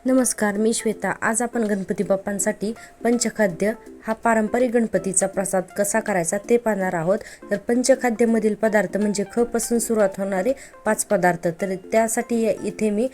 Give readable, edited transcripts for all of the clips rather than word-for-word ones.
नमस्कार, मी श्वेता. आज आपण गणपती बाप्पांसाठी पंचखाद्य हा पारंपरिक गणपतीचा प्रसाद कसा करायचा ते पाहणार आहोत. तर पंचखाद्यामधील पदार्थ म्हणजे ख पासून सुरुवात होणारे 5 पदार्थ. तर त्यासाठी इथे मी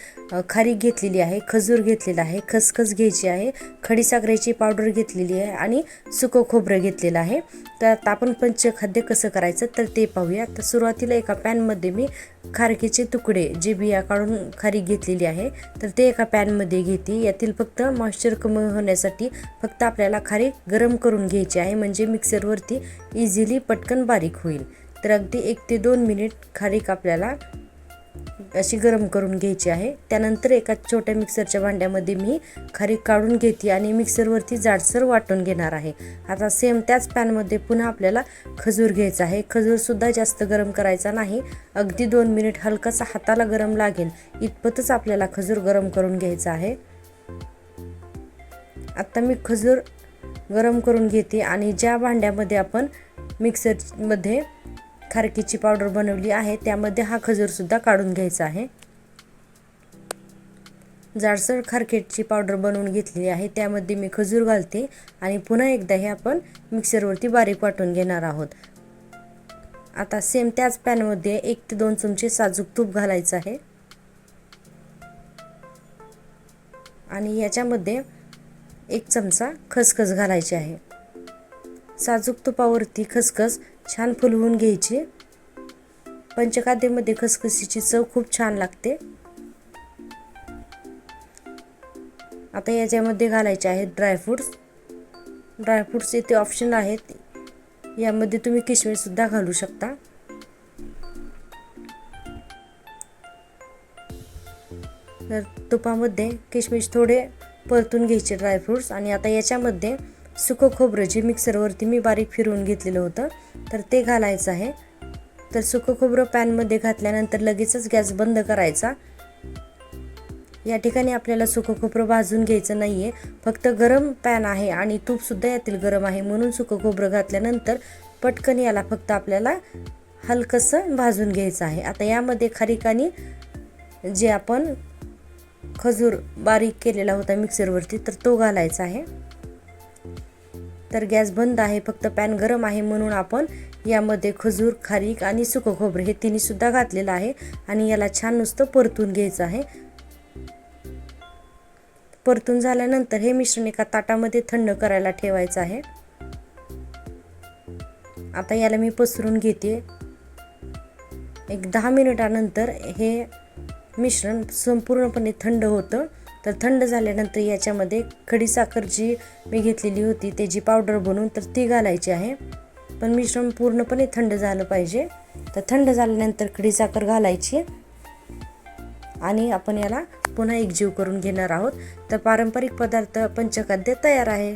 खारीक घेतलेली आहे, खजूर घेतलेला आहे, खसखस घ्यायची आहे, खडीसाखरेची पावडर घेतलेली आहे आणि सुकं खोबरं घेतलेलं आहे. तर आता आपण पंचखाद्य कसं करायचं तर ते पाहूया. तर सुरुवातीला एका पॅनमध्ये मी खारकीचे तुकडे जे बिया काढून खारीक घेतलेली आहे तर ते एका पॅनमध्ये घेते. यातील फक्त मॉइश्चर कमी होण्यासाठी फक्त आपल्याला खारीक गरम करून घ्यायची आहे, म्हणजे मिक्सरवरती इझिली पटकन बारीक होईल. तर अगदी 1 ते 2 मिनिट खारीक आपल्याला अशी गरम करून घ्यायची आहे. त्यानंतर एका छोट्या मिक्सरच्या भांड्यामध्ये मी खारीक काढून घेते आणि मिक्सरवरती जाडसर वाटून घेणार आहे. आता सेम त्याच पॅनमध्ये पुन्हा आपल्याला खजूर घ्यायचा आहे. खजूरसुद्धा जास्त गरम करायचा नाही, अगदी 2 मिनिट हलकासा हाताला गरम लागेल इतपतच आपल्याला खजूर गरम करून घ्यायचा आहे. आता मी खजूर गरम करून घेते आणि ज्या भांड्यामध्ये आपण मिक्सरमध्ये खारकीची पावडर बनवली आहे त्यामध्ये हा खजूरसुद्धा काढून घ्यायचा आहे. जाडसर खारकेची पावडर बनवून घेतलेली आहे, त्यामध्ये मी खजूर घालते आणि पुन्हा एकदा हे आपण मिक्सरवरती बारीक वाटून घेणार आहोत. आता सेम त्याच पॅनमध्ये 1 ते 2 चमचे साजूक तूप घालायचं आहे आणि याच्यामध्ये 1 चमचा खसखस घालायची आहे. साजूक तुपावरती खसखस छान फुलवून घ्यायची. पंचखाद्यामध्ये खसखसीची चव खूप छान लागते. आता याच्यामध्ये घालायचे आहेत ड्रायफ्रूट्स. ड्रायफ्रूट्स इथे ऑप्शनल आहेत, यामध्ये तुम्ही किशमिशसुद्धा घालू शकता. तर तुपामध्ये किशमिश थोडे परतून घ्यायचे ड्रायफ्रूट्स आणि आता याच्यामध्ये सुकं खोबरं जे मिक्सरवरती मी बारीक फिरवून घेतलेलं होतं तर ते घालायचं आहे. तर सुकं खोबरं पॅनमध्ये घातल्यानंतर लगेचच गॅस बंद करायचा. या ठिकाणी आपल्याला सुकं खोबरं भाजून घ्यायचं नाही आहे, फक्त गरम पॅन आहे आणि तूपसुद्धा यातील गरम आहे म्हणून सुकं खोबरं घातल्यानंतर पटकन याला फक्त आपल्याला हलकंसं भाजून घ्यायचं आहे. आता यामध्ये खारीक आणि जे आपण खजूर बारीक केलेला होता मिक्सरवरती तर तो घालायचा आहे. तर गॅस बंद आहे, फक्त पॅन गरम आहे म्हणून आपण यामध्ये खजूर, खारीक आणि सुकं खोबरं हे तिन्ही सुद्धा घातलेलं आहे आणि याला छान नुसतं परतून घ्यायचं आहे. परतून झाल्यानंतर हे मिश्रण एका ताटामध्ये थंड करायला ठेवायचं आहे. आता याला मी पसरून घेते. 10 मिनिटानंतर हे मिश्रण संपूर्णपणे थंड होतं. तर थंड झाल्यानंतर याच्यामध्ये खडीसाखर जी मी घेतलेली होती त्याची पावडर बनवून तर ती घालायची आहे, पण मिश्रण पूर्णपणे थंड झालं पाहिजे. तर थंड झाल्यानंतर खडीसाखर घालायची आणि आपण याला पुन्हा एकजीव करून घेणार आहोत. तर पारंपरिक पदार्थ पंचखाद्य तयार आहे.